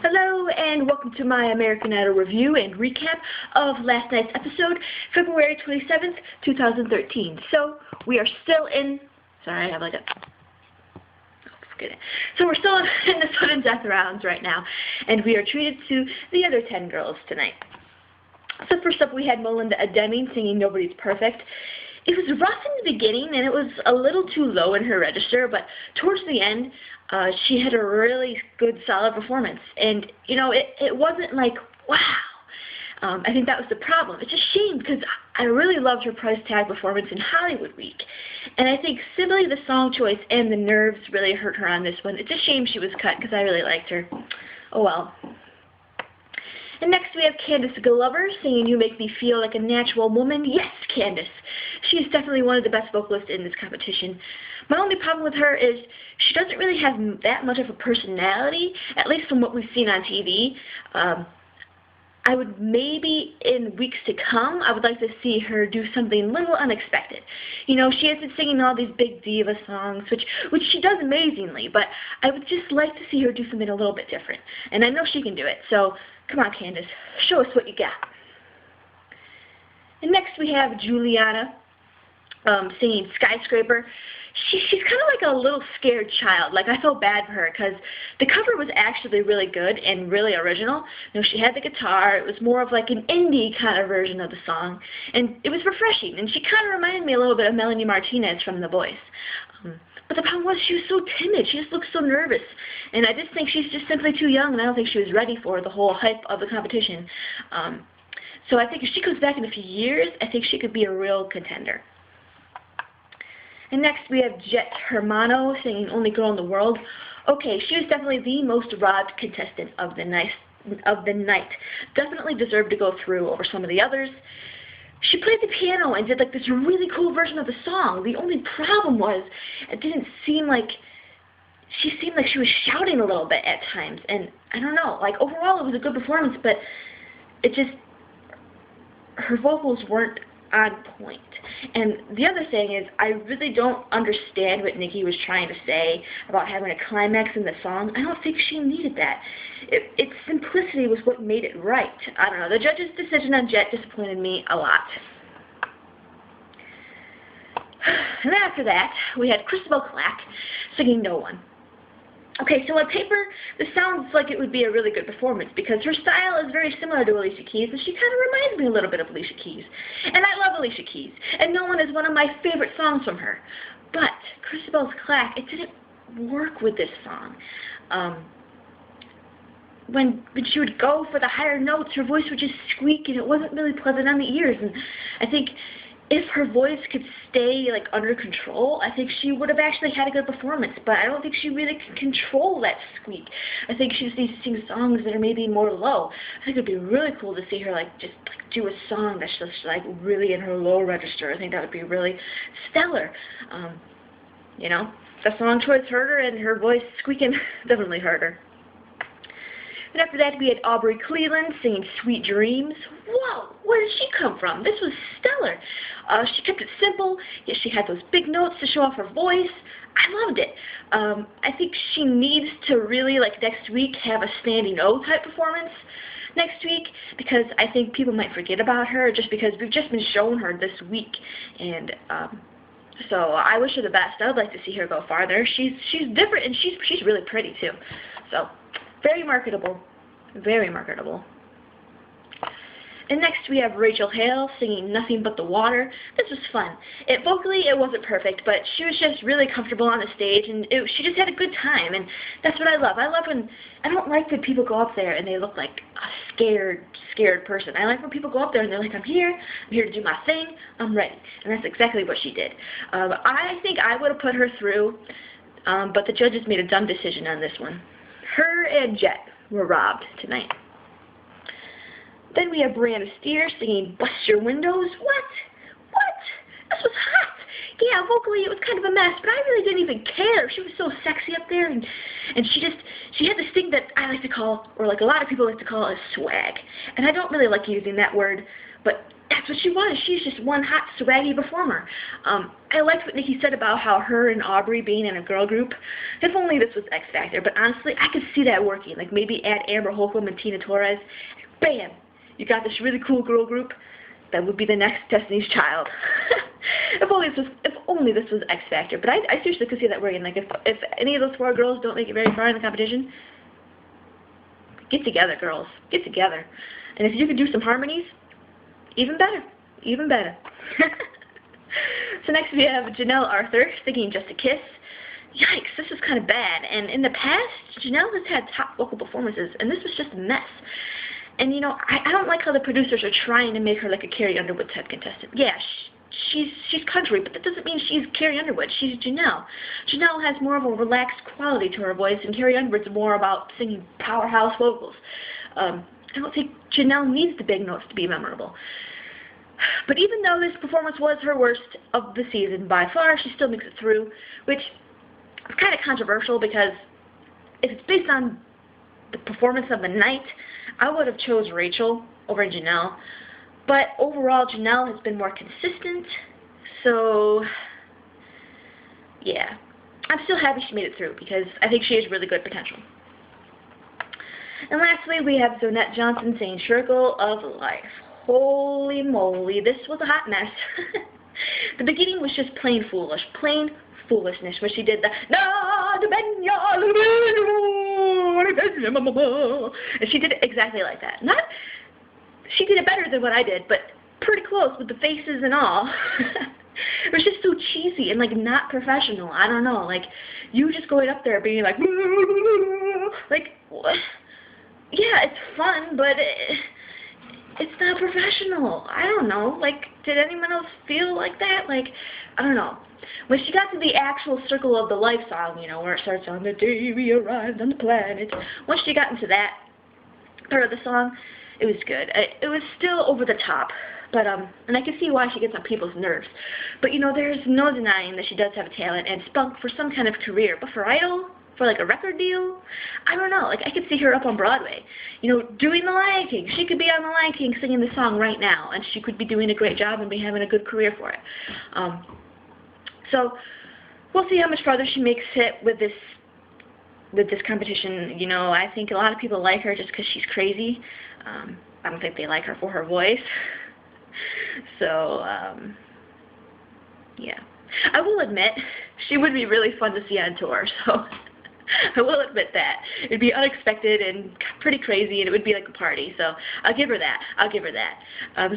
Hello and welcome to my American Idol review and recap of last night's episode, February 27th, 2013. So, we are still in, sorry, I have like a, forget it. So we're still in the sudden death rounds right now, and we are treated to the other 10 girls tonight. So first up we had Melinda Ademi singing Nobody's Perfect. It was rough in the beginning, and it was a little too low in her register, but towards the end, she had a really good, solid performance. And, you know, it wasn't like, wow. I think that was the problem. It's a shame, because I really loved her price tag performance in Hollywood Week. And I think simply the song choice and the nerves really hurt her on this one. It's a shame she was cut, because I really liked her. Oh well. And next we have Candice Glover singing You Make Me Feel Like a Natural Woman. Yes, Candice. She is definitely one of the best vocalists in this competition. My only problem with her is she doesn't really have that much of a personality, at least from what we've seen on TV. I would maybe, in weeks to come, I would like to see her do something a little unexpected. You know, she has been singing all these big diva songs, which she does amazingly, but I would just like to see her do something a little bit different. And I know she can do it, so come on, Candice, show us what you got. And next we have Juliana singing Skyscraper. She's kind of like a little scared child. Like, I felt bad for her because the cover was actually really good and really original. You know, she had the guitar. It was more of like an indie kind of version of the song, and it was refreshing. And she kind of reminded me a little bit of Melanie Martinez from The Voice. But the problem was she was so timid. She just looked so nervous. And I just think she's just simply too young, and I don't think she was ready for the whole hype of the competition. So I think if she comes back in a few years, I think she could be a real contender. And next we have Jett Hermano singing Only Girl in the World. Okay, she was definitely the most robbed contestant of the night. Definitely deserved to go through over some of the others. She played the piano and did like this really cool version of the song. The only problem was it didn't seem like she seemed like she was shouting a little bit at times. And I don't know, like overall it was a good performance, but it just, her vocals weren't on point. And the other thing is, I really don't understand what Nikki was trying to say about having a climax in the song. I don't think she needed that. Its simplicity was what made it right. I don't know. The judge's decision on Jett disappointed me a lot. And then after that, we had Cristabel Clack singing No One. Okay, so on paper, this sounds like it would be a really good performance because her style is very similar to Alicia Keys, and she kind of reminds me a little bit of Alicia Keys. And I love Alicia Keys, and No One is one of my favorite songs from her. But Cristabel Clack, it didn't work with this song. When she would go for the higher notes, her voice would just squeak, and it wasn't really pleasant on the ears. And I think if her voice could stay like under control, I think she would have actually had a good performance, but I don't think she really can control that squeak. I think she just needs to sing songs that are maybe more low. I think it would be really cool to see her like just like do a song that's just like really in her low register. I think that would be really stellar. You know, the song choice hurt her, and her voice squeaking definitely hurt her. And after that, we had Aubrey Cleland singing Sweet Dreams. Whoa, where did she come from? This was stellar. She kept it simple, yet she had those big notes to show off her voice. I loved it. I think she needs to really, like next week, have a standing O type performance next week, because I think people might forget about her just because we've just been showing her this week. And so I wish her the best. I would like to see her go farther. She's different, and she's really pretty too. So very marketable. Very marketable. And next we have Hale singing Nothing But the Water. This was fun. Vocally, it wasn't perfect, but she was just really comfortable on the stage, and she just had a good time, and that's what I love. I don't like when people go up there and they look like a scared person. I like when people go up there and they're like, I'm here to do my thing, I'm ready. And that's exactly what she did. I think I would have put her through, but the judges made a dumb decision on this one. Her and Jett were robbed tonight. Then we have Breanna singing Bust Your Windows. What? This was hot. Yeah, vocally it was kind of a mess, but I really didn't even care. She was so sexy up there, and she had this thing that I like to call, or like a lot of people like to call, a swag. And I don't really like using that word, but that's what she was. She's just one hot, swaggy performer. I liked what Nikki said about how her and Aubrey being in a girl group. If only this was X Factor, but honestly, I could see that working. Like maybe add Amber Holcomb and Tina Torres. Bam! You got this really cool girl group. That would be the next Destiny's Child. If only this was X Factor. But I seriously could see that working. Like if any of those 4 girls don't make it very far in the competition, get together, girls. Get together. And if you could do some harmonies, even better. Even better. So next we have Janelle Arthur singing Just a Kiss. Yikes, this is kind of bad. And in the past, Janelle has had top vocal performances, and this was just a mess. And, you know, I don't like how the producers are trying to make her like a Carrie Underwood type contestant. Yeah, she's country, but that doesn't mean she's Carrie Underwood. She's Janelle. Janelle has more of a relaxed quality to her voice, and Carrie Underwood's more about singing powerhouse vocals. I don't think Janelle needs the big notes to be memorable. But even though this performance was her worst of the season by far, she still makes it through, which is kind of controversial because if it's based on the performance of the night, I would have chose Rachel over Janelle. But overall, Janelle has been more consistent, so yeah. I'm still happy she made it through because I think she has really good potential. And lastly, we have Zoanette Johnson saying Circle of Life. Holy moly, this was a hot mess. The beginning was just plain foolish, plain foolishness when she did the and she did it exactly like that. She did it better than what I did, but pretty close with the faces and all. It was just so cheesy and like not professional. I don't know, like you just going up there being like what? Yeah, it's fun, but it's not professional. I don't know. Like, did anyone else feel like that? Like, I don't know. When she got to the actual Circle of the Life song, you know, where it starts on the day we arrived on the planet, once she got into that part of the song, it was good. It was still over the top, but and I can see why she gets on people's nerves. But you know, there's no denying that she does have a talent and spunk for some kind of career. But for Idol, for like a record deal, I don't know. Like I could see her up on Broadway, you know, doing The Lion King. She could be on The Lion King singing the song right now, and she could be doing a great job and be having a good career for it. So we'll see how much farther she makes it with this competition. You know, I think a lot of people like her just because she's crazy. I don't think they like her for her voice. So, yeah. I will admit, she would be really fun to see on tour, so I will admit that. It would be unexpected and pretty crazy, and it would be like a party, so I'll give her that. I'll give her that.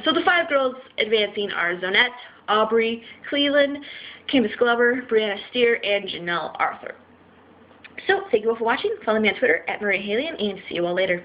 So the 5 girls advancing are Zoanette, Aubrey, Cleland, Candice Glover, Breanna Steer, and Janelle Arthur. So, thank you all for watching. Follow me on Twitter @MariaHalian, and see you all later.